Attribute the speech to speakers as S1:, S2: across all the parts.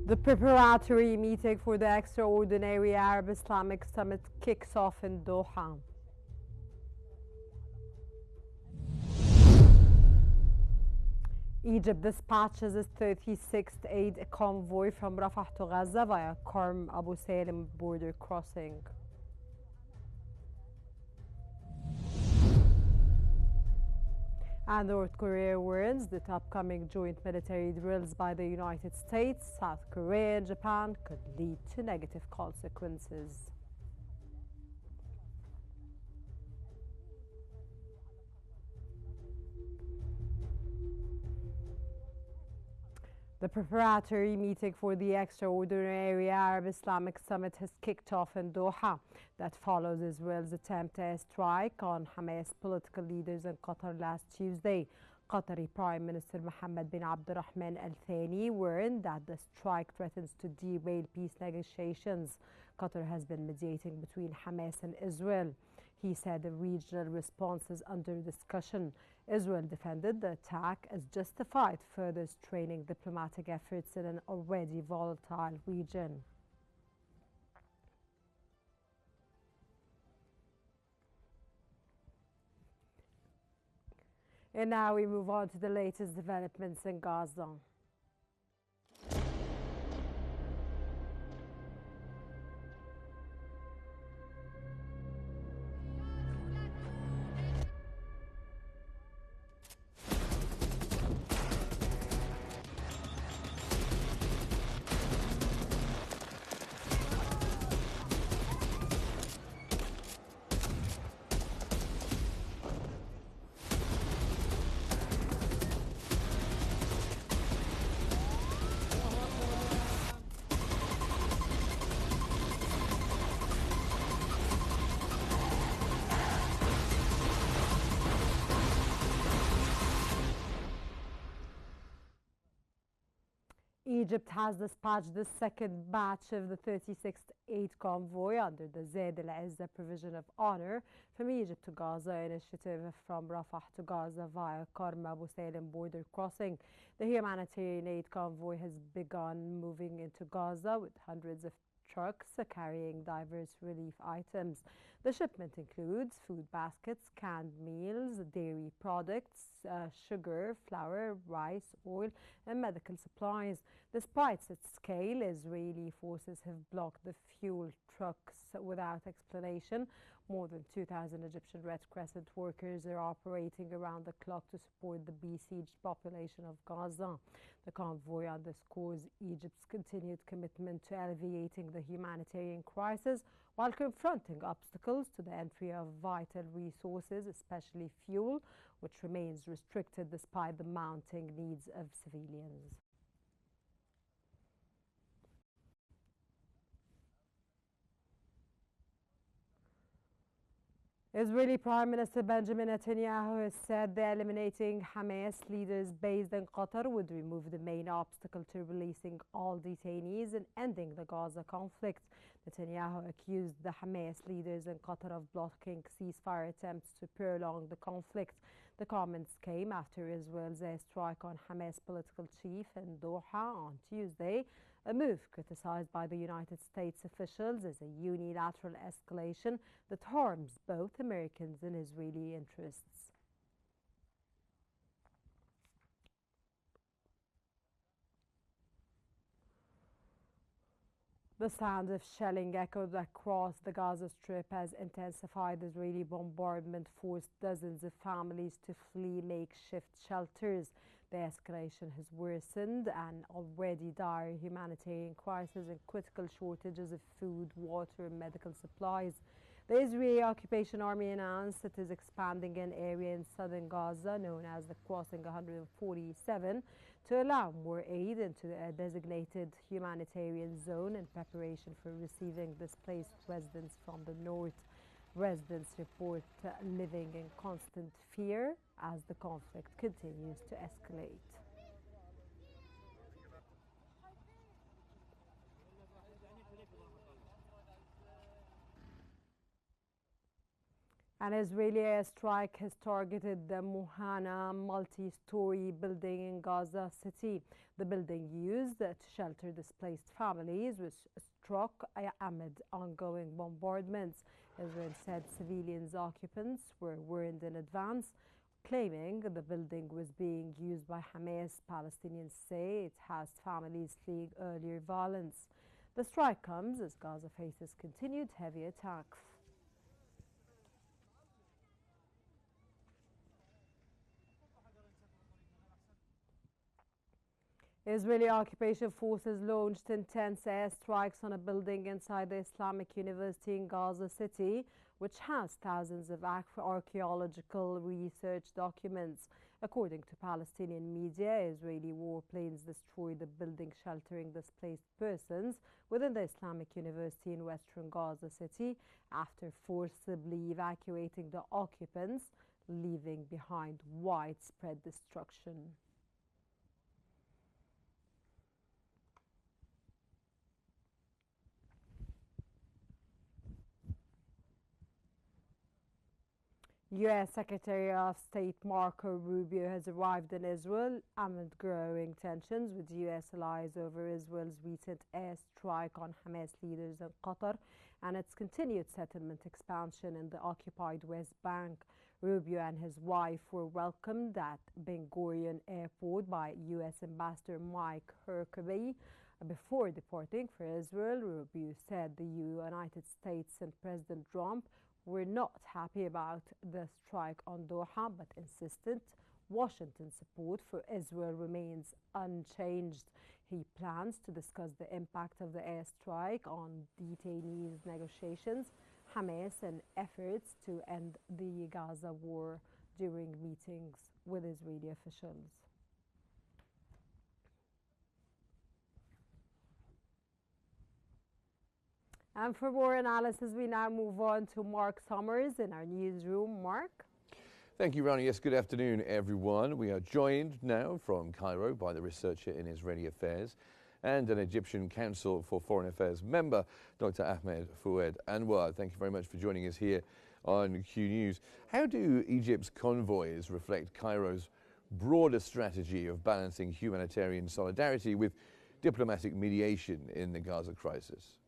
S1: The preparatory meeting for the extraordinary Arab Islamic Summit kicks off in Doha. Egypt dispatches its 36th aid convoy from Rafah to Gaza via Karm Abu Salim border crossing. And North Korea warns that upcoming joint military drills by the United States, South Korea and Japan could lead to negative consequences. The preparatory meeting for the extraordinary Arab Islamic Summit has kicked off in Doha. That follows Israel's attempt to strike on Hamas political leaders in Qatar last Tuesday. Qatari Prime Minister Mohammed bin Abdurrahman Al Thani warned that the strike threatens to derail peace negotiations. Qatar has been mediating between Hamas and Israel. He said the regional response is under discussion. Israel defended the attack as justified, further straining diplomatic efforts in an already volatile region. And now we move on to the latest developments in Gaza. Egypt has dispatched the second batch of the 36th aid convoy under the Zaid al-Izza provision of honor from Egypt to Gaza initiative from Rafah to Gaza via Karm Abu Salim border crossing. The humanitarian aid convoy has begun moving into Gaza with hundreds of trucks carrying diverse relief items. The shipment includes food baskets, canned meals, dairy products, sugar, flour, rice, oil, and medical supplies. Despite its scale, Israeli forces have blocked the fuel trucks without explanation. More than 2,000 Egyptian Red Crescent workers are operating around the clock to support the besieged population of Gaza. The convoy underscores Egypt's continued commitment to alleviating the humanitarian crisis while confronting obstacles to the entry of vital resources, especially fuel, which remains restricted despite the mounting needs of civilians. Israeli Prime Minister Benjamin Netanyahu has said that eliminating Hamas leaders based in Qatar would remove the main obstacle to releasing all detainees and ending the Gaza conflict. Netanyahu accused the Hamas leaders in Qatar of blocking ceasefire attempts to prolong the conflict. The comments came after Israel's airstrike on Hamas political chief in Doha on Tuesday, a move criticized by the United States officials as a unilateral escalation that harms both Americans and Israeli interests. The sound of shelling echoed across the Gaza Strip as intensified Israeli bombardment forced dozens of families to flee makeshift shelters. The escalation has worsened an already dire humanitarian crisis and critical shortages of food, water, and medical supplies. The Israeli Occupation Army announced it is expanding an area in southern Gaza known as the Crossing 147 to allow more aid into a designated humanitarian zone in preparation for receiving displaced residents from the north. Residents report living in constant fear as the conflict continues to escalate. An Israeli airstrike has targeted the Muhana multi-story building in Gaza City. The building used to shelter displaced families was struck amid ongoing bombardments. Israel said civilians occupants were warned in advance, claiming the building was being used by Hamas. Palestinians say it housed families fleeing earlier violence. The strike comes as Gaza faces continued heavy attacks. Israeli occupation forces launched intense airstrikes on a building inside the Islamic University in Gaza City, which has thousands of archaeological research documents. According to Palestinian media, Israeli warplanes destroyed the building sheltering displaced persons within the Islamic University in western Gaza City after forcibly evacuating the occupants, leaving behind widespread destruction. U.S. Secretary of State Marco Rubio has arrived in Israel amid growing tensions with U.S. allies over Israel's recent airstrike on Hamas leaders in Qatar and its continued settlement expansion in the occupied West Bank. Rubio and his wife were welcomed at Ben Gurion Airport by U.S. Ambassador Mike Huckabee. Before departing for Israel, Rubio said the United States and President Trump were not happy about the strike on Doha, but insisted Washington's support for Israel remains unchanged. He plans to discuss the impact of the airstrike on detainees negotiations, Hamas, and efforts to end the Gaza war during meetings with Israeli officials. And for more analysis, we now move on to Mark Summers in our newsroom. Mark?
S2: Thank you, Rani. Yes, good afternoon, everyone. We are joined now from Cairo by the researcher in Israeli affairs and an Egyptian Council for Foreign Affairs member, Dr. Ahmed Fouad Anwar. Thank you very much for joining us here on Q News. How do Egypt's convoys reflect Cairo's broader strategy of balancing humanitarian solidarity with diplomatic mediation in the Gaza crisis?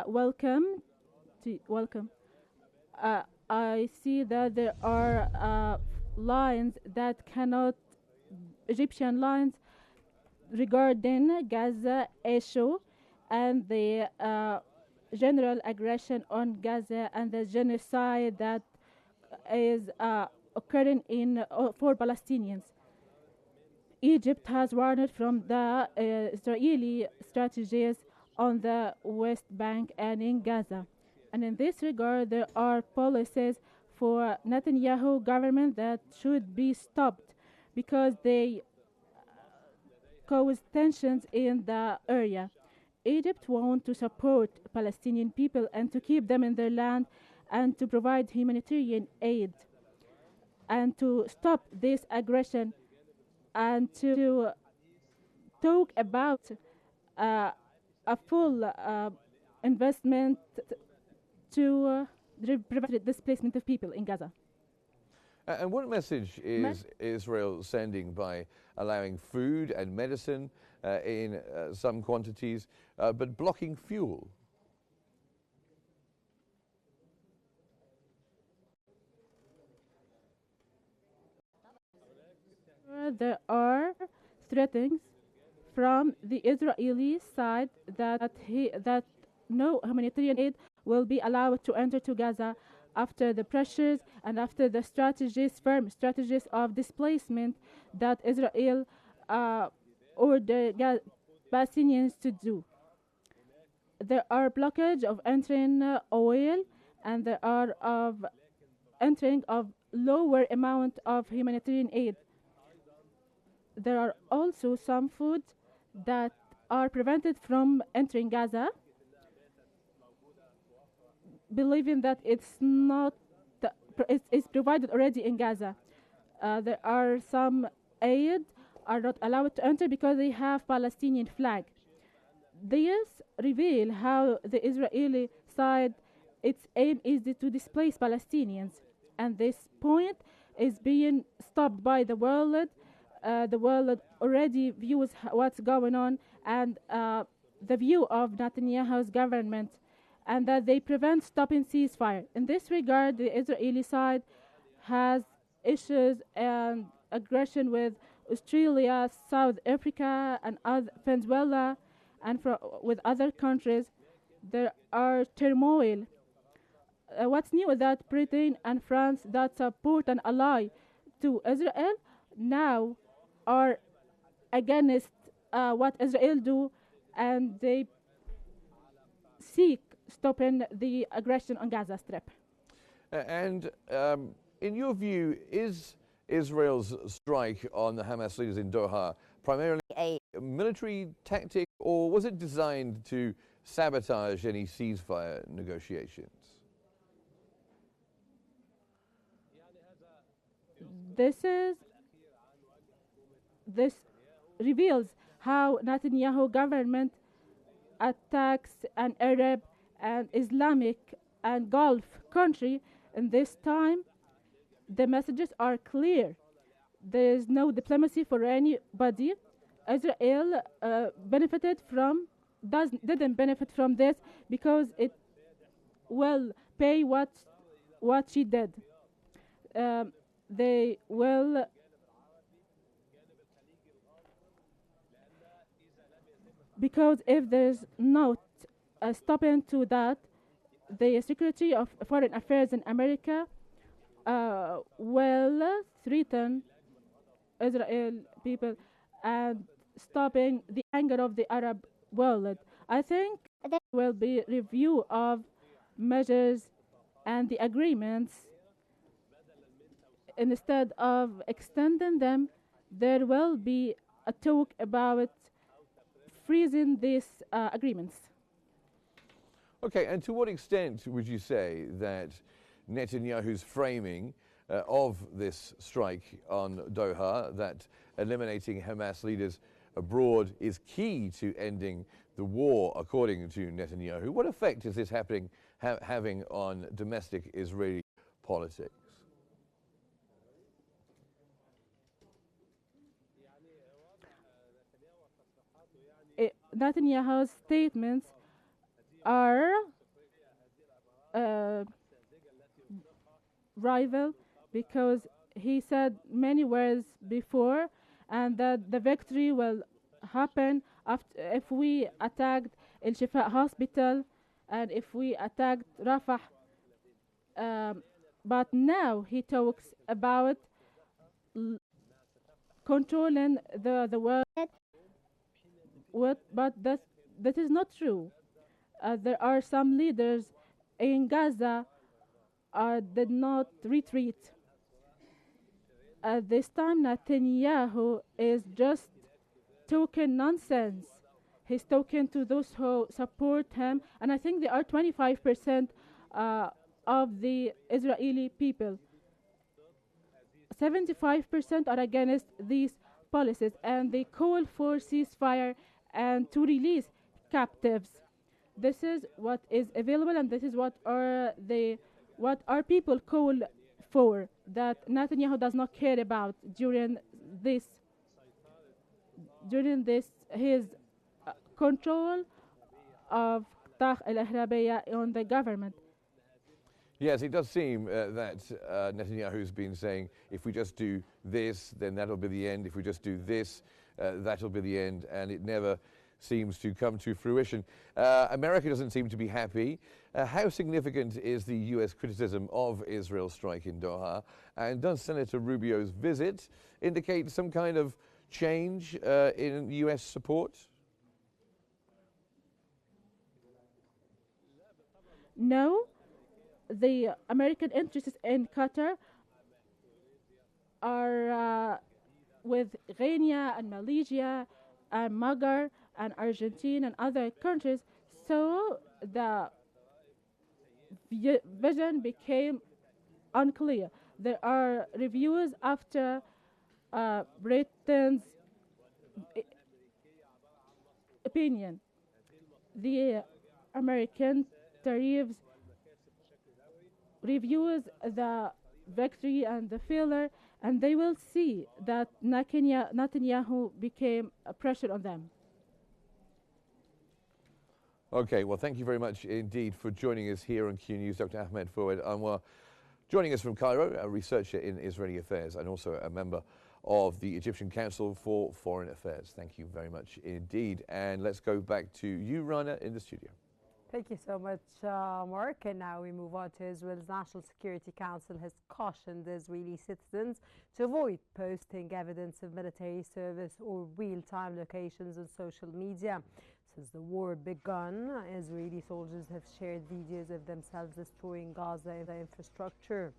S3: Welcome. I see that there are lines that cannot, Egyptian lines regarding Gaza issue and the general aggression on Gaza and the genocide that is occurring for Palestinians. Egypt has warned from the Israeli strategies on the West Bank and in Gaza. And in this regard, there are policies for Netanyahu government that should be stopped because they cause tensions in the area. Egypt wants to support Palestinian people and to keep them in their land and to provide humanitarian aid and to stop this aggression and to talk about a full investment to prevent displacement of people in Gaza.
S2: And what message is Israel sending by allowing food and medicine in some quantities, but blocking fuel?
S3: There are threats from the Israeli side that no humanitarian aid will be allowed to enter to Gaza after the pressures and after the firm strategies of displacement that Israel ordered Palestinians to do. There are blockage of entering oil, and there are of entering of lower amount of humanitarian aid. There are also some foods that are prevented from entering Gaza, believing that it's provided already in Gaza. There are some aid are not allowed to enter because they have Palestinian flag. This reveal how the Israeli side, its aim is to displace Palestinians, and this point is being stopped by the world. The world already views what's going on, and the view of Netanyahu's government, and that they prevent stopping ceasefire. In this regard, the Israeli side has issues and aggression with Australia, South Africa, and Venezuela, and with other countries. There are turmoil. What's new is that Britain and France, that support and ally to Israel, now are against what Israel do, and they seek stopping the aggression on Gaza Strip.
S2: And in your view, is Israel's strike on the Hamas leaders in Doha primarily a military tactic, or was it designed to sabotage any ceasefire negotiations?
S3: This reveals how Netanyahu government attacks an Arab and Islamic and Gulf country. In this time, the messages are clear. There is no diplomacy for anybody. Israel didn't benefit from this because it will pay what she did. They will because if there's not a stopping to that, the Secretary of Foreign Affairs in America will threaten Israel people and stopping the anger of the Arab world. I think there will be review of measures and the agreements. Instead of extending them, there will be a talk about freezing these agreements.
S2: Okay, and to what extent would you say that Netanyahu's framing of this strike on Doha, that eliminating Hamas leaders abroad is key to ending the war, according to Netanyahu? What effect is this having on domestic Israeli politics?
S3: Netanyahu's statements are rival because he said many words before, and that the victory will happen if we attacked El Shifa hospital and if we attacked Rafah. But now he talks about controlling the world. But that is not true. There are some leaders in Gaza did not retreat. At this time, Netanyahu is just talking nonsense. He's talking to those who support him, and I think they are 25% of the Israeli people. 75% are against these policies, and they call for ceasefire and to release captives. This is what is available, and this is what our people call for, that Netanyahu does not care about during this his control of Qtah al-Ahrabiya on the government.
S2: Yes, it does seem that Netanyahu's been saying, if we just do this, then that'll be the end. If we just do this, that'll be the end. And it never seems to come to fruition. America doesn't seem to be happy. How significant is the U.S. criticism of Israel's strike in Doha? And does Senator Rubio's visit indicate some kind of change in U.S. support?
S3: No. The American interests in Qatar are with Ghana and Malaysia and Magar and Argentina and other countries. So the vision became unclear. There are reviews after Britain's opinion. The American tariffs reviews the victory and the failure, and they will see that Netanyahu became a pressure on them.
S2: Okay, well, thank you very much indeed for joining us here on Q News, Dr. Ahmed Fouad Anwar, joining us from Cairo, a researcher in Israeli affairs and also a member of the Egyptian Council for Foreign Affairs. Thank you very much indeed. And let's go back to you, Rana, in the studio.
S1: Thank you so much, Mark. And now we move on to Israel's National Security Council has cautioned Israeli citizens to avoid posting evidence of military service or real-time locations on social media. Since the war began, Israeli soldiers have shared videos of themselves destroying Gaza infrastructure.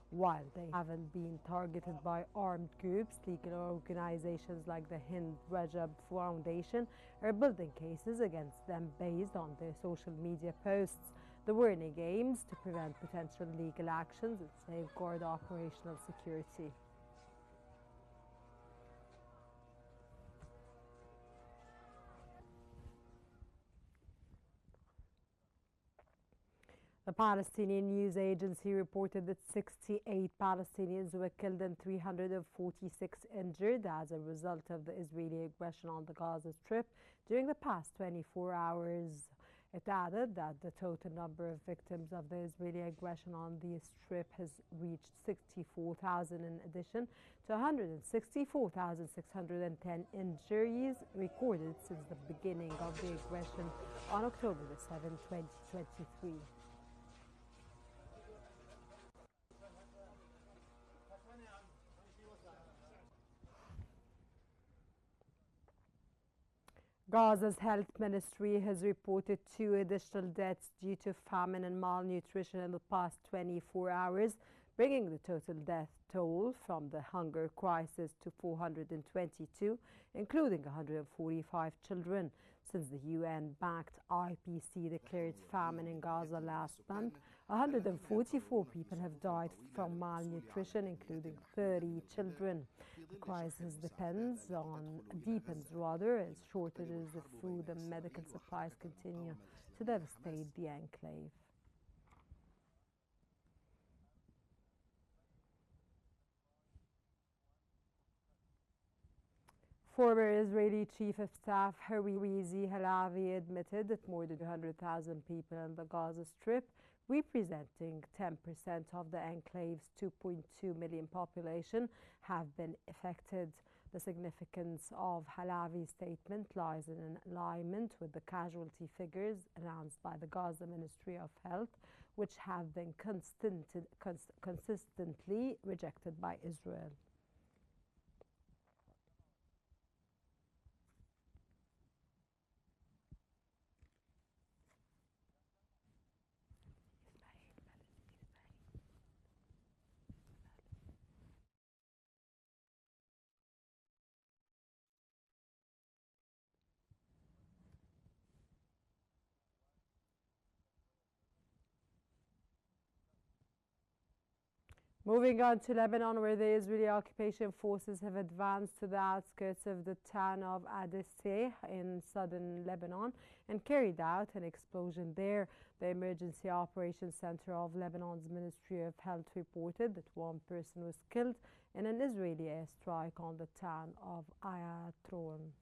S1: While they haven't been targeted by armed groups, legal organizations like the Hind Rajab Foundation are building cases against them based on their social media posts. The warning aims to prevent potential legal actions and safeguard operational security. The Palestinian news agency reported that 68 Palestinians were killed and 346 injured as a result of the Israeli aggression on the Gaza Strip during the past 24 hours. It added that the total number of victims of the Israeli aggression on the Strip has reached 64,000 in addition to 164,610 injuries recorded since the beginning of the aggression on October 7, 2023. Gaza's health ministry has reported 2 additional deaths due to famine and malnutrition in the past 24 hours, bringing the total death toll from the hunger crisis to 422, including 145 children. Since the UN-backed IPC declared famine in Gaza last month, 144 people have died from malnutrition, including 30 children. The crisis deepens as shortages of food and medical supplies continue to devastate the enclave. Former Israeli Chief of Staff Harizi Halavi admitted that more than 200,000 people in the Gaza Strip, representing 10% of the enclave's 2.2 million population, have been affected. The significance of Halavi's statement lies in alignment with the casualty figures announced by the Gaza Ministry of Health, which have been consistently rejected by Israel. Moving on to Lebanon, where the Israeli occupation forces have advanced to the outskirts of the town of Adesseh in southern Lebanon and carried out an explosion there. The Emergency Operations Center of Lebanon's Ministry of Health reported that 1 person was killed in an Israeli airstrike on the town of Ayatron.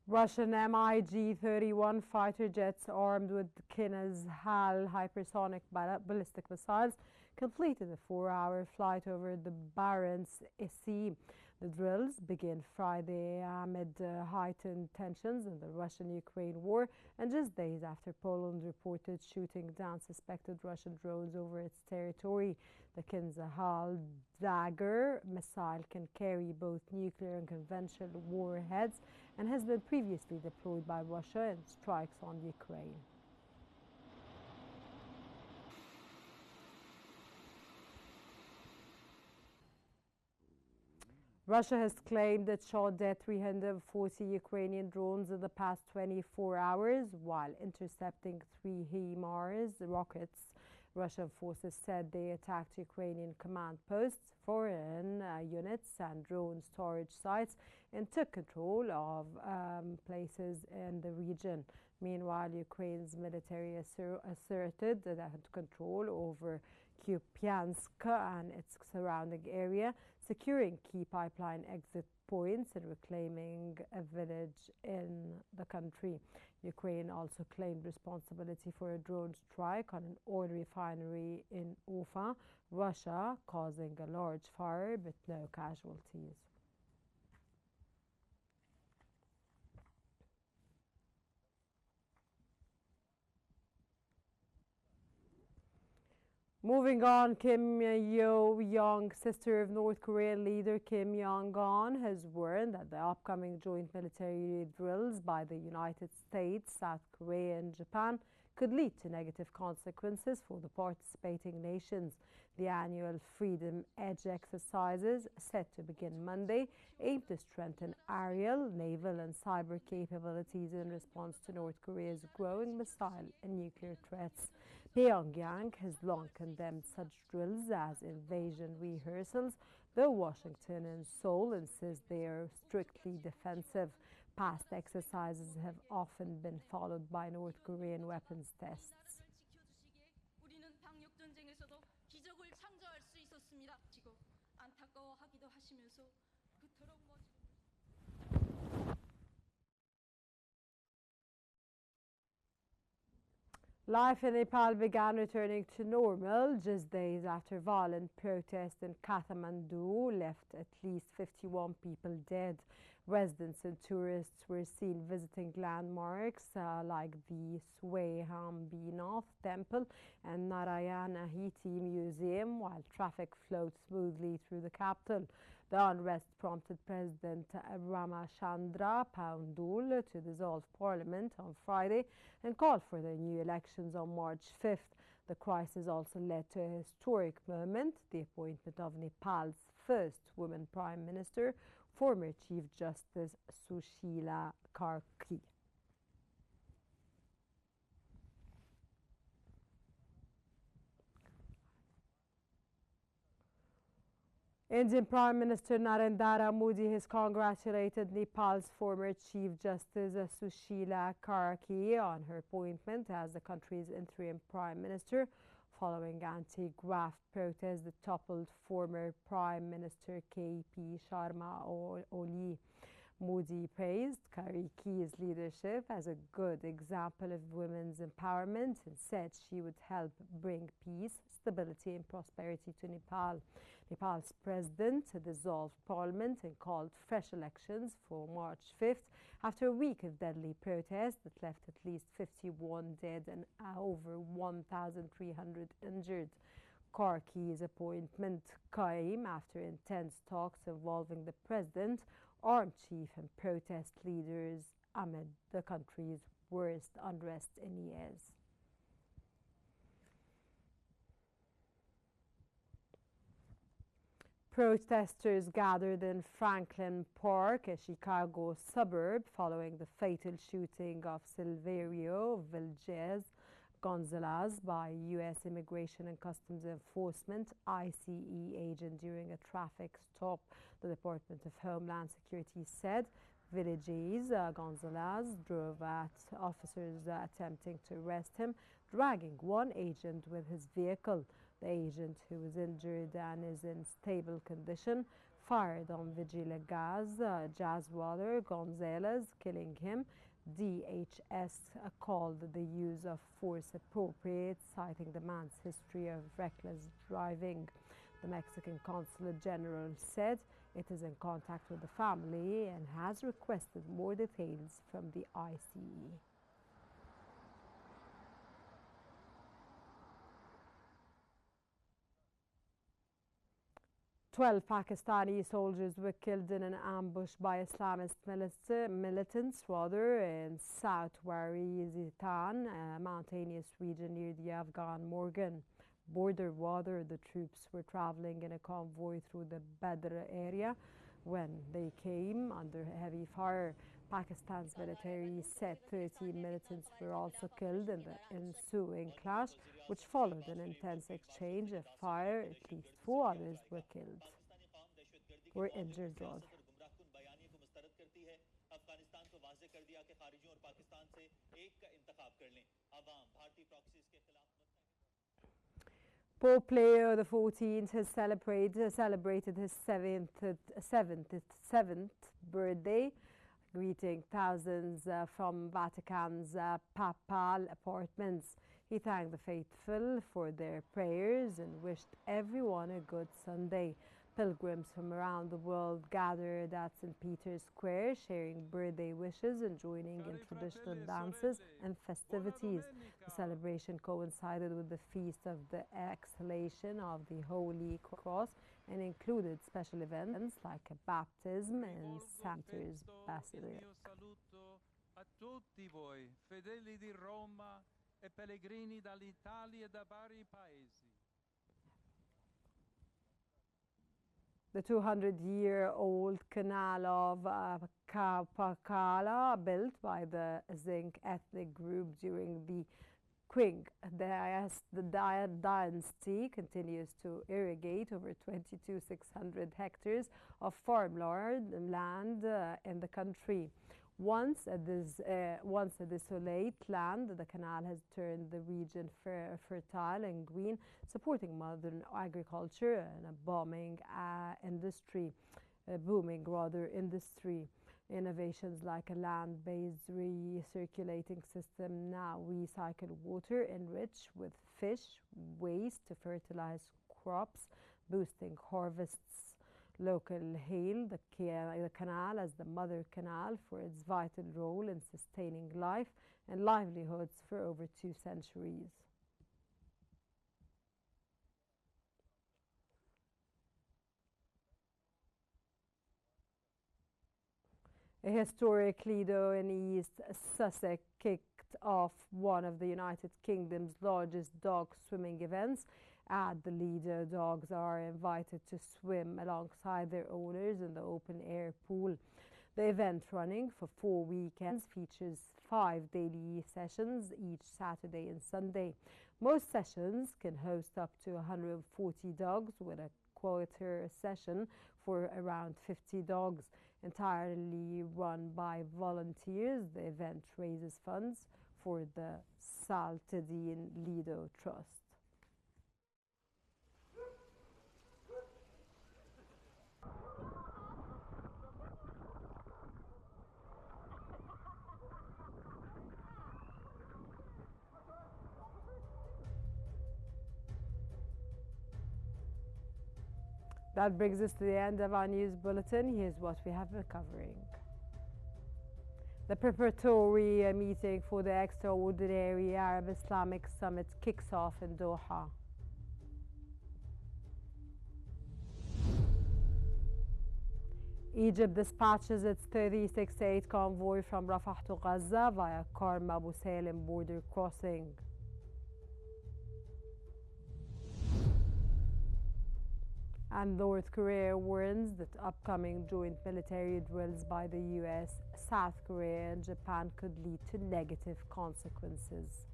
S1: Russian MiG-31 fighter jets armed with Qnews HAL hypersonic ballistic missiles completed a 4-hour flight over the Barents Sea. The drills begin Friday amid heightened tensions in the Russian-Ukraine war and just days after Poland reported shooting down suspected Russian drones over its territory. The Kinzhal Dagger missile can carry both nuclear and conventional warheads and has been previously deployed by Russia in strikes on Ukraine. Russia has claimed it shot dead 340 Ukrainian drones in the past 24 hours while intercepting 3 HIMARS rockets. Russian forces said they attacked Ukrainian command posts, foreign units and drone storage sites and took control of places in the region. Meanwhile, Ukraine's military asserted that it had control over Kupiansk and its surrounding area, securing key pipeline exit points and reclaiming a village in the country. Ukraine also claimed responsibility for a drone strike on an oil refinery in Ufa, Russia, causing a large fire but no casualties. Moving on, Kim Yo-jong, sister of North Korean leader Kim Jong-un, has warned that the upcoming joint military drills by the United States, South Korea and Japan could lead to negative consequences for the participating nations. The annual Freedom Edge exercises, set to begin Monday, aim to strengthen aerial, naval and cyber capabilities in response to North Korea's growing missile and nuclear threats. Pyongyang has long condemned such drills as invasion rehearsals, though Washington and Seoul insist they are strictly defensive. Past exercises have often been followed by North Korean weapons tests. Life in Nepal began returning to normal just days after violent protests in Kathmandu left at least 51 people dead. Residents and tourists were seen visiting landmarks like the Swayambinath Temple and Narayana Hiti Museum while traffic flowed smoothly through the capital. The unrest prompted President Ramachandra Poundul to dissolve parliament on Friday and call for the new elections on March 5th. The crisis also led to a historic moment, the appointment of Nepal's first woman prime minister, former Chief Justice Sushila Karki. Indian Prime Minister Narendra Modi has congratulated Nepal's former Chief Justice Sushila Karki on her appointment as the country's interim Prime Minister following anti-graft protests that toppled former Prime Minister K.P. Sharma Oli. Modi praised Kariki's leadership as a good example of women's empowerment and said she would help bring peace, stability and prosperity to Nepal. Nepal's president dissolved parliament and called fresh elections for March 5th after a week of deadly protests that left at least 51 dead and over 1,300 injured. Karki's appointment came after intense talks involving the president, armed chief and protest leaders amid the country's worst unrest in years. Protesters gathered in Franklin Park, a Chicago suburb, following the fatal shooting of Silverio Villegas Gonzalez by U.S. Immigration and Customs Enforcement (ICE) agent during a traffic stop. The Department of Homeland Security said Villegas Gonzalez drove at officers attempting to arrest him, dragging one agent with his vehicle. The agent, who was injured and is in stable condition, fired on Villegas Jazzwater Gonzalez, killing him. DHS called the use of force appropriate, citing the man's history of reckless driving. The Mexican Consulate General said It is in contact with the family and has requested more details from the ICE. 12 Pakistani soldiers were killed in an ambush by Islamist militants in South Waziristan, a mountainous region near the Afghan-Morgan border. The troops were traveling in a convoy through the Badr area when they came under heavy fire. Pakistan's military said 13 militants were also killed in the ensuing clash, which followed an intense exchange of fire. At least 4 others were injured. Pope Leo XIV has celebrated his 77th birthday, greeting thousands from Vatican's papal apartments. He thanked the faithful for their prayers and wished everyone a good Sunday. Pilgrims from around the world gathered at St. Peter's Square, sharing birthday wishes and joining in traditional dances and festivities. The celebration coincided with the feast of the exhalation of the Holy Cross and included special events like a baptism in St. Peter's Basilica. The 200-year-old canal of Kapakala, built by the Zinc ethnic group during the Qing dynasty, continues to irrigate over 22,600 hectares of farmland in the country. Once a desolate land, the canal has turned the region fertile and green, supporting modern agriculture and a booming industry. Innovations like a land-based recirculating system now recycle water enriched with fish waste to fertilize crops, boosting harvests. Local hail the canal as the mother canal for its vital role in sustaining life and livelihoods for over 2 centuries. A historic Lido in East Sussex kicked off one of the United Kingdom's largest dog swimming events. At the Lido, dogs are invited to swim alongside their owners in the open-air pool. The event, running for 4 weekends, features 5 daily sessions each Saturday and Sunday. Most sessions can host up to 140 dogs, with a quarter session for around 50 dogs. Entirely run by volunteers, the event raises funds for the Saltadine Lido Trust. That brings us to the end of our news bulletin. Here's what we have been covering. The preparatory meeting for the extraordinary Arab Islamic Summit kicks off in Doha. Egypt dispatches its 36th aid convoy from Rafah to Gaza via Karm Abu Salim border crossing. And North Korea warns that upcoming joint military drills by the US, South Korea and Japan could lead to negative consequences.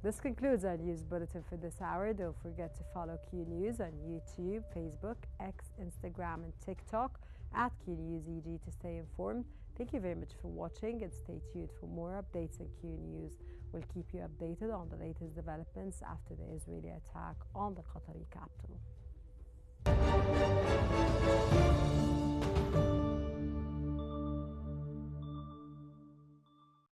S1: This concludes our news bulletin for this hour. Don't forget to follow Qnews on YouTube, Facebook, X, Instagram and TikTok at QNewsEG to stay informed. Thank you very much for watching and stay tuned for more updates on Qnews. We'll keep you updated on the latest developments after the Israeli attack on the Qatari capital.